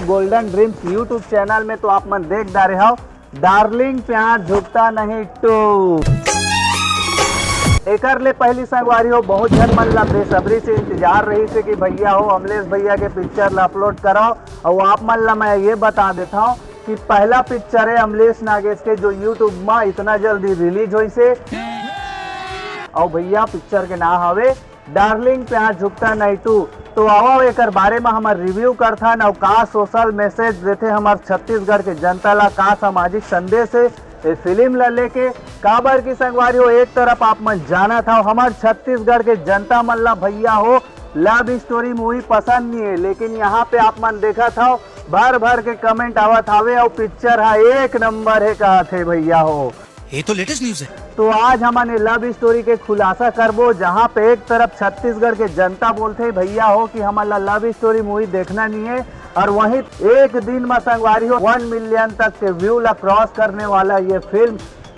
Golden dreams YouTube channel में। तो आप मन देख डा रहे हो डार्लिंग प्यार झुकता नहीं 2। एकर ले पहली संगवारी हो बहुत जन मन ला बेसब्री से इंतजार रही से कि भैया हो अमलेश भैया के पिक्चर ला अपलोड कराओ। और आप मन ला मैं ये बता देता हूँ कि पहला पिक्चर है अमलेश नागेश के जो यूट्यूब में इतना जल्दी रिलीज हुई से। और भैया पिक्चर के नाम हवे डार्लिंग प्यार झुकता नहीं 2। तो आओ एक बारे में हमार रिव्यू करथा न का सोशल मैसेज देते हमार छत्तीसगढ़ के जनता ला का सामाजिक संदेश है ये फिल्म ला लेके काबर की संगवारी हो। एक तरफ आप मन जाना था हमार छत्तीसगढ़ के जनता मन ला भैया हो लव स्टोरी मूवी पसंद नहीं है, लेकिन यहाँ पे आप मन देखा था भर भर के कमेंट आवत हावे और पिक्चर है 1 नंबर है कहा थे भैया हो। ये तो लेटेस्ट न्यूज है। तो आज हमने लव स्टोरी के खुलासा करबो जहाँ पे एक तरफ छत्तीसगढ़ के जनता बोलते भैया हो कि हमारा लव स्टोरी मूवी देखना नहीं है, और वहीं एक दिन में संगवारी हो 1 मिलियन तक के व्यू ला क्रॉस करने वाला ये फिल्म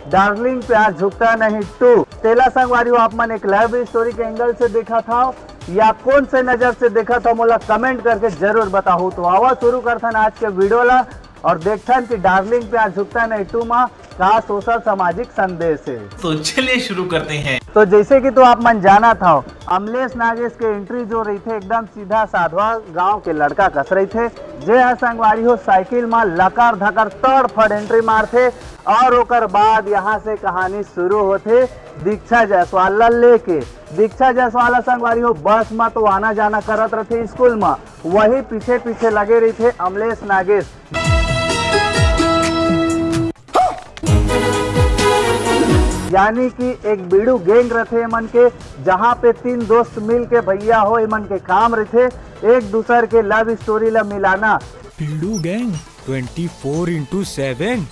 डार्लिंग प्यार झुकता नहीं 2। तेला संगवारी हो आप मन एक लव स्टोरी के एंगल से देखा था या कौन से नजर से देखा था मोला कमेंट करके जरूर बताओ। तो आवाज शुरू करथन आज के वीडियो ला और देखथन कि डार्लिंग प्यार झुकता नहीं 2 में का सोशल सामाजिक संदेश है। तो चलिए शुरू करते हैं। तो जैसे कि तो आप मन जाना था अमलेश नागेश के एंट्री जो रही थे एकदम सीधा साधवा गांव के लड़का कस रही थे जे संगवारी हो साइकिल में लकर धकर तड़फड़ एंट्री मारते। और ओकर बाद यहाँ से कहानी शुरू होते दीक्षा जायसवाल लेके। दीक्षा जायसवाल संगवारी हो बस में तो आना जाना करत रहे स्कूल में, वही पीछे पीछे लगे रही थे अमलेश नागेश। यानी कि एक बीड़ू गैंग रहे मन के जहाँ पे 3 दोस्त मिल के भैया हो मन के काम रहे एक दूसरे के लव स्टोरी ला मिलाना। बीड़ू गैंग 24/7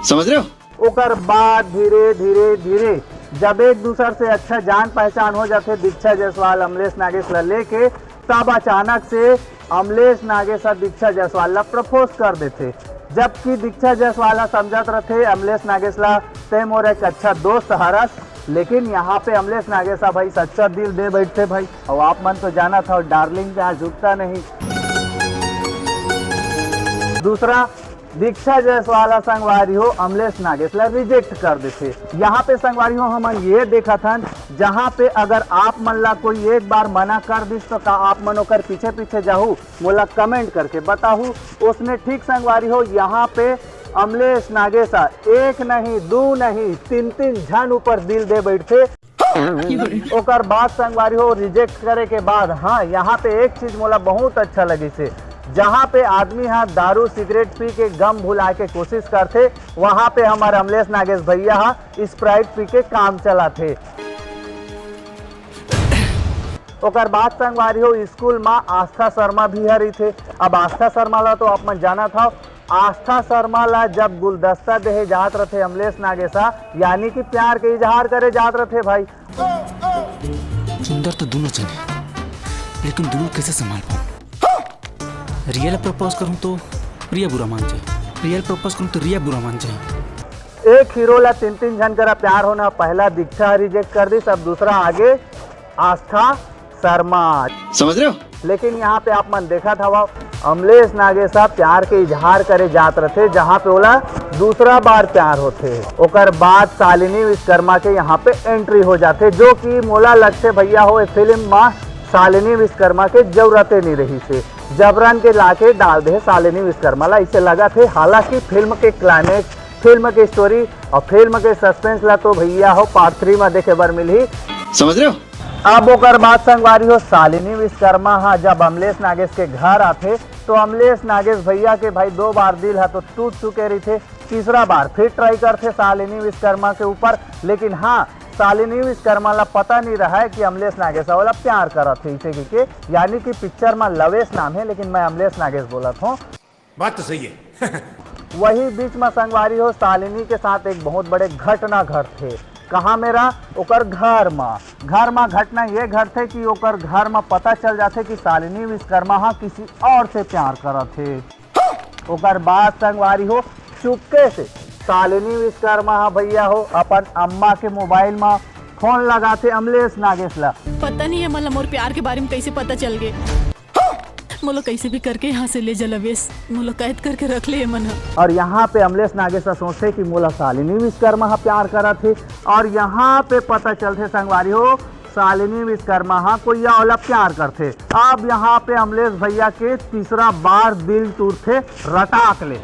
समझ रहे हो। ओकर बाद धीरे धीरे धीरे जब एक दूसरे से अच्छा जान पहचान हो जाते दीक्षा जायसवाल अमलेश नागेश ला लेके, तब अचानक से अमलेश नागेश दीक्षा जायसवाल ला प्रपोज कर देते। जबकि दीक्षा जायसवाल समझत रहे अमलेश नागेश ला ते मोर एक अच्छा दोस्त हरस, लेकिन यहाँ पे अमलेश नागेश भाई सच्चा दिल दे बैठते भाई। और आप मन तो जाना था डार्लिंग प्यार झुकता नहीं। दूसरा दीक्षा जायसवाल संगवारी हो अमलेश नागेश ला रिजेक्ट कर देते। यहाँ पे संगवारी हो हम ये देखा था जहाँ पे अगर आप मन ला कोई एक बार मना कर दिस तो का आप मन होकर पीछे पीछे जाहू मोला कमेंट करके बताहू। उसने ठीक संगवारी हो यहाँ पे अमलेश नागेशा 1 नहीं 2 नहीं 3 झन ऊपर दिल दे बैठते। ओकर बाद संगवारी हो रिजेक्ट करे के बाद हाँ यहाँ पे एक चीज मोला बहुत अच्छा लगी से, जहाँ पे आदमी हाँ दारू सिगरेट पी के गम भुला के कोशिश करते वहाँ पे हमारे अमलेश नागेश भैया हाँ स्प्राइट पी के काम चलाते। ओकर बाद संगवारी हो स्कूल में आस्था शर्मा भी हरी थे। अब आस्था शर्मा ला तो आप मन जाना था आस्था शर्मा ला जब गुलदस्ता देहे जात रहे अमलेश नागेशा यानी कि प्यार के इजहार करे जात रहे भाई। सुंदर तो दोनों चले लेकिन दोनों कैसे संभाल पाऊं। रियल प्रपोज करूं तो प्रिया बुरा मान जाए, रियल प्रपोज करूं तो रिया बुरा मान जाए। एक हीरो ला 3 जन करा प्यार होना, पहला दीक्षा रिजेक्ट कर दी, सब दूसरा आगे आस्था शर्मा। समझ रहे हो। लेकिन यहाँ पे आप मन देखा था अमलेश नागेश प्यार के इजहार करे जात रहे जहाँ पे बोला दूसरा बार प्यार होते। ओकर बाद शालिनी विश्वकर्मा के यहाँ पे एंट्री हो जाते जो कि मोला लगते भैया हो फिल्म में शालिनी विश्वकर्मा के जरूरतें नहीं रही से जबरन के लाके डाल दे शालिनी विश्वकर्मा ला इसे लगा थे। हालांकि फिल्म के क्लाइमेक्स फिल्म के स्टोरी और फिल्म के सस्पेंस ला तो भैया हो पार्ट 3 में देखे बर मिली। समझ रहे हो। अब ओकर बाद संगवारी हो शालिनी विश्वकर्मा हाँ जब अमलेश नागेश के घर आते तो अमलेश नागेश भैया के भाई 2 बार दिल है तो टूट चुके रही थे। तीसरा बार फिर ट्राई करते शालिनी विश्वकर्मा के ऊपर, लेकिन हाँ शालिनी विश्वकर्मा ला पता नहीं रहा है कि अमलेश नागेश वाला प्यार करा थे इसे के, यानी कि पिक्चर में लवेश नाम है लेकिन मैं अमलेश नागेश बोला था। बात तो सही है। वही बीच में संगवारी हो शालिनी के साथ एक बहुत बड़े घटना घटते। कहाँ मेरा ओकर घर में घटना ये घटते कि ओकर घर में पता चल जाते कि शालिनी विश्वकर्मा हाँ किसी और से प्यार करत थे। ओकर बाद संगवारी हो चुपके से शालिनी विश्वकर्मा हाँ भैया हो अपन अम्मा के मोबाइल में फोन लगाते अमलेश नागेश ला। पता नहीं है मतलब मोर प्यार के बारे में कैसे पता चल गए। मोला कैसे भी करके यहाँ से ले जलवेश मोला कैद करके रख ले मन। और यहाँ पे अमलेश नागेश सोचते कि मोला शालिनी विश्वकर्मा प्यार करा थे, और यहाँ पे पता चलते संगवारी हो शालिनी विश्वकर्मा कोई औला प्यार करते। अब यहाँ पे अमलेश भैया के तीसरा बार दिल टूटते रटाक ले।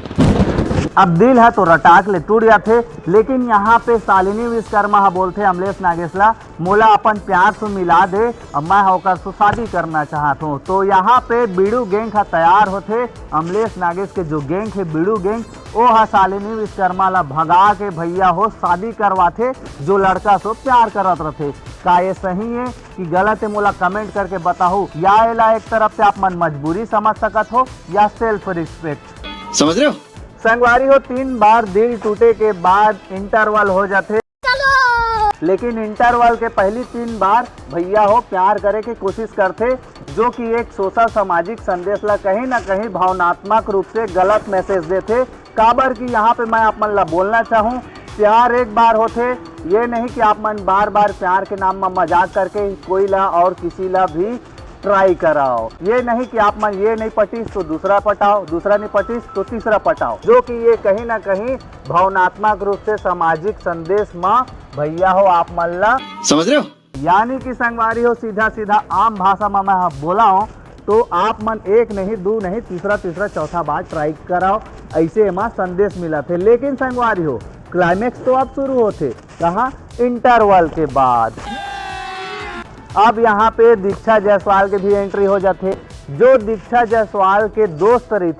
अब दिल है तो रटाक ले टूट जाते, लेकिन यहाँ पे शालिनी विश्वकर्मा बोलते अमलेश नागेशला मोला अपन प्यार से मिला दे, अब मैं होकर से शादी करना चाहता हूँ। तो यहाँ पे बीड़ू गैंग का तैयार होते। अमलेश नागेश के जो गैंग है बीड़ू गैंग, वो है शालिनी विश्वकर्मा ला भगा के भैया हो शादी करवाते जो लड़का से प्यार करत रहते। का ये सही है कि गलत है मोला कमेंट करके बताओ। या एला एक तरफ से आप मन मजबूरी समझ सकत हो या सेल्फ रिस्पेक्ट, समझ रहे हो? संगवारी हो 3 बार दिल टूटे के बाद इंटरवल हो जाते, लेकिन इंटरवल के पहली 3 बार भैया हो प्यार करे की कोशिश करते, जो कि एक सोशल सामाजिक संदेश ला कहीं ना कहीं भावनात्मक रूप से गलत मैसेज देते। काबर की यहाँ पे मैं आप मन ला बोलना चाहूँ, प्यार एक बार होते, ये नहीं कि आप मन बार बार प्यार के नाम में मजाक करके कोई ला और किसी ला भी ट्राई कराओ। ये नहीं कि आप मन ये नहीं पटीस तो दूसरा पटाओ, दूसरा नहीं पटीस तो तीसरा पटाओ, जो कि ये कहीं ना कहीं भावनात्मक रूप से सामाजिक संदेश में भैया हो आप मन ला, समझ रहे हो? यानी कि संगवारी हो सीधा सीधा आम भाषा में मैं बोला हूँ तो आप मन एक नहीं दो नहीं तीसरा चौथा बार ट्राई कराओ, ऐसे में संदेश मिला थे। लेकिन संगवारी हो क्लाइमेक्स तो अब शुरू होते कहाँ, इंटरवल के बाद। अब यहाँ पे दीक्षा जायसवाल के भी एंट्री हो जाते। जो दीक्षा जायसवाल के दोस्त रही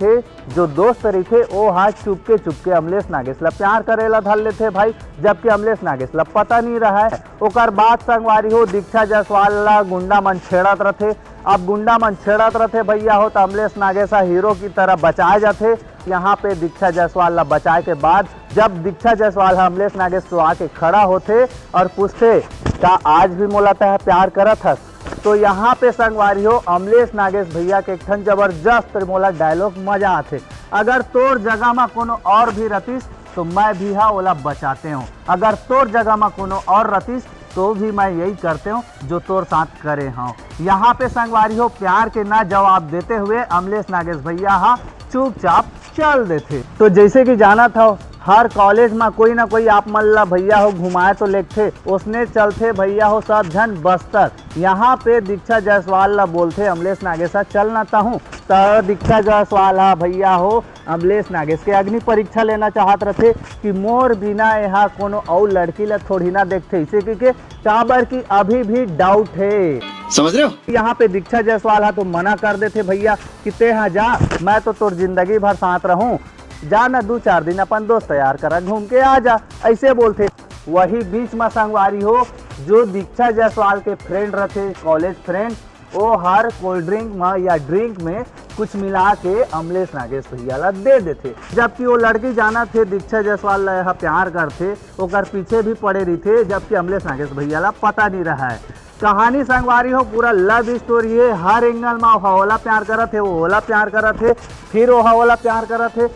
थे, वो हाथ चुपके अमलेश नागेश ला प्यार करेला धर लेते भाई, जबकि अमलेश नागेश ला पता नहीं रहा है। ओकर बाद संगवारी हो दीक्षा जायसवाल ला गुंडा मन छेड़त रहते। अब गुंडा मन छेड़त रहते भैया हो तो अमलेश नागेश हीरो की तरह बचाए जाते। यहाँ पे दीक्षा जायसवाल ला बचाए के बाद जब दीक्षा जायसवाल अमलेश नागेश तो आके खड़ा होते और पूछते क्या आज भी मोला तय प्यार करत हस, तो यहाँ पे संगवारी हो अमलेश नागेश भैया के एक ठन जबरदस्त मोला डायलॉग मजा आते, अगर तोर जगह में कोनो और भी रतीस तो मैं भी हा ओला बचाते हूँ, अगर तोर जगह में कोनो और रतीस तो भी मैं यही करते हूँ जो तोर साथ करे हूँ। यहाँ पे संगवारी हो प्यार के ना जवाब देते हुए अमलेश नागेश भैया हा चुपचाप चल देते। तो जैसे कि जाना था हर कॉलेज में कोई ना कोई आप मल्ला भैया हो घुमाए तो लेते, उसने चलते भैया हो सब जन बस्तर। यहाँ पे दीक्षा जायसवाल ला बोलते अमलेश नागेश चल ना हूँ, तो दीक्षा जायसवाल भैया हो अमलेश नागेश के अग्नि परीक्षा लेना चाहत रहते कि मोर बिना यहाँ कोनो और लड़की ला थोड़ी ना देखते, इसे क्योंकि काबर की अभी भी डाउट है, समझ रहे हो? यहाँ पे दीक्षा जायसवाल तो मना कर देते भैया कि ते हाँ जा, मैं तो तोर जिंदगी भर साथ रहूं, जा ना 2-4 दिन अपन दोस्त तैयार करा घूम के आ जा, ऐसे बोलते। वही बीच में संगवारी हो जो दीक्षा जायसवाल के फ्रेंड रहते कॉलेज फ्रेंड, वो हर कोल्ड ड्रिंक में या ड्रिंक में कुछ मिला के अमलेश नागेश भैया ला दे देते, जबकि वो लड़की जाना थे दीक्षा जायसवाल ला यहाँ प्यार करते, ओकर पीछे भी पड़े रही थे, जबकि अमलेश नागेश भैया ला पता नहीं रहा है। कहानी संगवारी हो पूरा लव स्टोरी है, हर एंगल में हवला प्यार करत है, वो होला प्यार करत है, फिर वो हवला प्यार करत है,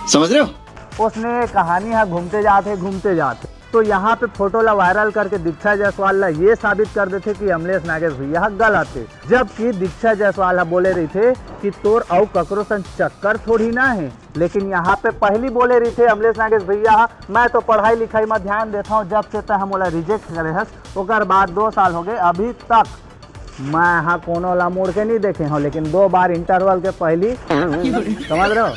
समझ रहे हो? उसने कहानी है घूमते जाते। तो यहाँ पे फोटो ला वायरल करके दीक्षा जायसवाल ला ये साबित कर देते कि अमलेश नागेश भैया गलत है, जबकि दीक्षा जायसवाल बोले रही थे कि तोर और ककरो सन चक्कर थोड़ी ना है। लेकिन यहाँ पे पहली बोले रही थे अमलेश नागेश भैया मैं तो पढ़ाई लिखाई में ध्यान देता हूँ, जब से हम रिजेक्ट करे हस ओकर बाद 2 साल हो गए, अभी तक मैं यहाँ कोनो ला मुड़ के नहीं देखे हूँ, लेकिन 2 बार इंटरवल के पहली समझ रहे हो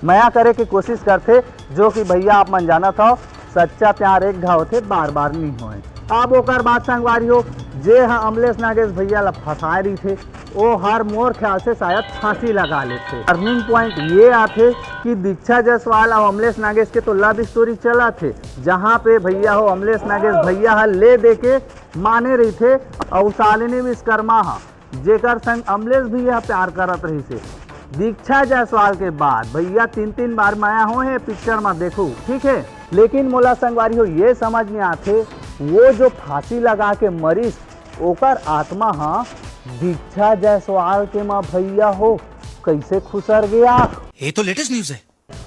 मया करे की कोशिश करते, जो कि भैया आप मन जाना था सच्चा प्यार एक घाव थे बार बार नहीं होए। अब ओकर बात संगवारी हो जे हाँ अमलेश नागेश भैया ला फंसाए रही थे, वो हर मोर ख्याल से शायद फांसी लगा लेते। टर्निंग पॉइंट ये आते कि दीक्षा जायसवाल और अमलेश नागेश के तो लव स्टोरी चला थे, जहाँ पे भैया हो अमलेश नागेश भैया ले दे के माने रही थे, और शालिनी विश्वकर्मा जेकर संग अमलेश भैया प्यार करत रही से। दीक्षा जायसवाल के बाद भैया 3 बार माया हो है पिक्चर में देखो, ठीक है, लेकिन मोला संगवारी हो ये समझ में आते वो जो फांसी लगा के मरीस ओकर आत्मा दीक्षा जायसवाल के माँ भैया हो कैसे खुसर गया, ये तो लेटेस्ट न्यूज़ है।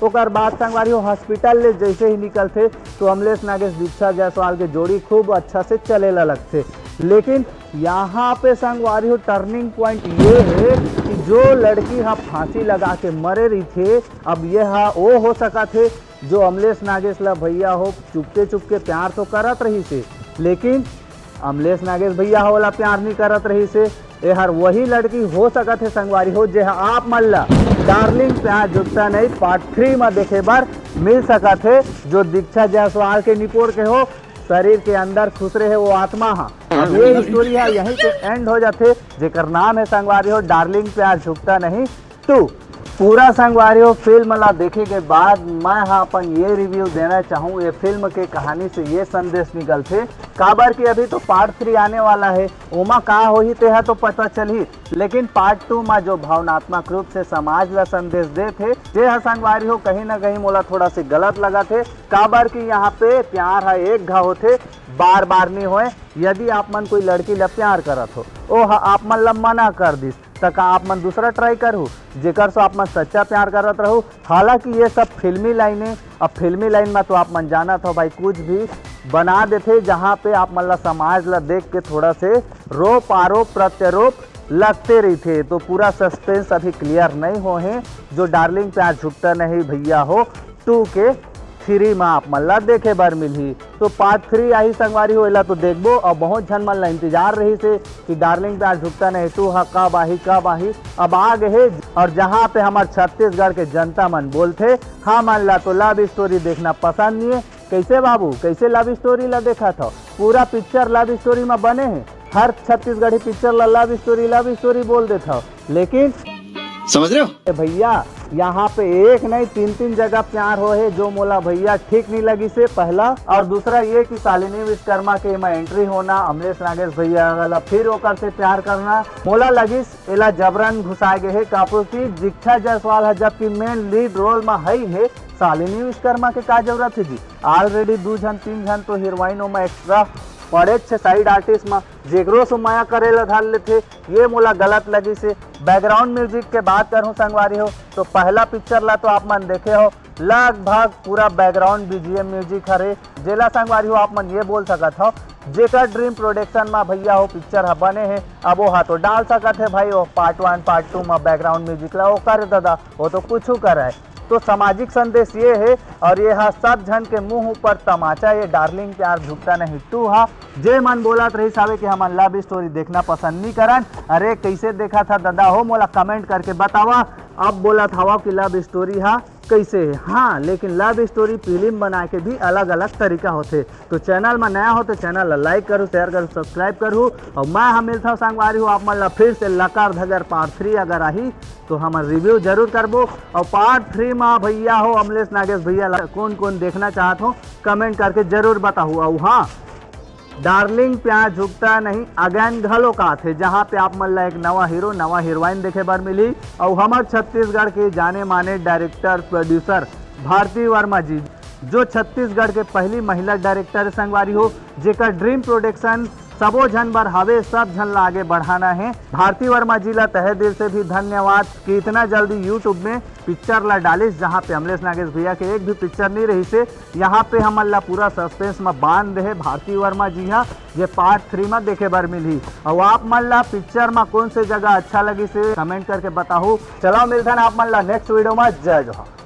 ओकर बाद संगवारी हो हॉस्पिटल ले जैसे ही निकलते तो अमलेश नागेश दीक्षा जायसवाल के जोड़ी खूब अच्छा से चले लगते, लेकिन यहाँ पे संगवारी हो टर्निंग पॉइंट ये है कि जो लड़की हाँ फांसी लगा के मरे रही थे, अब ये हाँ वो हो सका थे जो अमलेश नागेश ला भैया हो चुपके चुपके प्यार तो करत रही से, लेकिन अमलेश नागेश भैया हो वाला प्यार नहीं करत रही से। ये हर वही लड़की हो सकत है संगवारी हो जे आप मन ला डार्लिंग प्यार जुटता नहीं पार्ट 3 में देखे बार मिल सकत है, जो दीक्षा जायसवाल के निपोड़ के हो शरीर के अंदर खुसरे है वो आत्मा हा। अब ये स्टोरी है यहीं पे एंड हो जाते, जेकर नाम है संगवारी हो डार्लिंग प्यार झुकता नहीं 2। पूरा संगवारी हो फिल्म ला देखे के बाद मैं हाँ अपन ये रिव्यू देना चाहूँ, ये फिल्म के कहानी से ये संदेश निकल थे काबर की अभी तो पार्ट 3 आने वाला है, ओमा का हो ही ते तो पता चल ही, लेकिन पार्ट 2 में जो भावनात्मक रूप से समाज ला संदेश दे थे जे हा संगवारी हो कहीं ना कहीं मोला थोड़ा से गलत लगा थे। काबर की यहाँ पे प्यार है एक घाव होते बार बार नहीं होए। यदि आप मन कोई लड़की ला प्यार करत हो ओ आप मन ला मना कर दिस तक आप मन दूसरा ट्राई करू जेकर से आप मन सच्चा प्यार करत रहू। हालांकि ये सब फिल्मी लाइन है, अब फिल्मी लाइन में तो आप मन जाना था भाई कुछ भी बना देते जहाँ पे आप मन ला समाज ला देख के थोड़ा से रोप आरोप प्रत्यारोप लगते रही थे। तो पूरा सस्पेंस अभी क्लियर नहीं हो है, जो डार्लिंग प्यार झुकता नहीं भैया हो 2 के 3 में आप मन ला देखे बार मिली। तो पार्ट 3 आई संगवारी हो एला तो देखबो और बहुत झन मन ला इंतजार रही से कि डार्लिंग प्यार झुकता नहीं 2 हा कब आही अब आ गए। और जहाँ पे हमारे छत्तीसगढ़ के जनता मन बोलते हाँ मन ला तो लव स्टोरी देखना पसंद नहीं है। कैसे बाबू कैसे लव स्टोरी ला देखा था? पूरा पिक्चर लव स्टोरी में बने हैं, हर छत्तीसगढ़ी पिक्चर ला लव स्टोरी बोल देता, लेकिन समझ रहे हो भैया यहाँ पे एक नहीं 3 जगह प्यार हो है, जो मोला भैया ठीक नहीं लगी से पहला। और दूसरा ये कि शालिनी विश्वकर्मा के में एंट्री होना, अमलेश नागेश भैया वाला फिर ओकर से प्यार करना मोला लगी एला जबरन घुसाए गए है। कापुर की दीक्षा जायसवाल है जबकि मेन लीड रोल में है शालिनी विश्वकर्मा के का जरूरत है जी? ऑलरेडी 2 जन 3 जन तो हीरोइनों में एक्स्ट्रा पड़े छे साइड आर्टिस्ट में जेकरो से माया करे ला धार लेते, ये मोला गलत लगी से। बैकग्राउंड म्यूजिक के बात करूँ संगवारी हो तो पहला पिक्चर ला तो आप मन देखे हो लगभग पूरा बैकग्राउंड बीजीएम म्यूजिक हरे जेला संगवारी हो आप मन ये बोल सकत हो जेकर ड्रीम प्रोडक्शन में भैया हो पिक्चर हा बने हैं। अब वो हा तो डाल सकत है भाई वो पार्ट 1 पार्ट 2 में बैकग्राउंड म्यूजिक ला वो कर दादा वो तो कुछ कर है। तो सामाजिक संदेश ये है और ये हा सब जन के मुंह ऊपर तमाचा, ये डार्लिंग प्यार झुकता नहीं 2 हा जे मन बोलत रही सावे कि हमन लव स्टोरी देखना पसंद नहीं करन। अरे कैसे देखा था दादा हो मोला कमेंट करके बतावा। अब बोला था कि लव स्टोरी हा कैसे है, हाँ लेकिन लव स्टोरी फिल्म बना के भी अलग अलग तरीका होते। तो चैनल में नया हो तो चैनल लाइक करूँ शेयर करूँ सब्सक्राइब करूँ। और मैं हम मिलता हूँ संगवारी हूँ आप मन ला फिर से लकार धगर पार्ट 3 अगर आई तो हमार रिव्यू जरूर करबो। और पार्ट 3 में भैया हो अमलेश नागेश भैया कौन कौन देखना चाहत हो कमेंट करके जरूर बताओ। और हाँ डार्लिंग प्यार झुकता नहीं अगेन घलो का थे, जहाँ पे आप मन ला एक नवा हीरो नवा हीरोइन देखे बार मिली। और हमारे छत्तीसगढ़ के जाने माने डायरेक्टर प्रोड्यूसर भारती वर्मा जी, जो छत्तीसगढ़ के पहली महिला डायरेक्टर संगवारी हो जेकर ड्रीम प्रोडक्शन सबो झन बर हवे, सब झन ला आगे बढ़ाना है। भारती वर्मा जी ला तहे दिल से भी धन्यवाद कि इतना जल्दी यूट्यूब में पिक्चर ला डालिस, जहाँ पे अमलेश नागेश भैया के एक भी पिक्चर नहीं रही से यहाँ पे हमन ला पूरा सस्पेंस में बांध रहे भारती वर्मा जी हाँ ये पार्ट 3 में देखे बार मिली। और आप मन ला पिक्चर में कौन से जगह अच्छा लगी से कमेंट करके बताओ। चलो मिलता है आप मन ला नेक्स्ट वीडियो में। जय जोहार।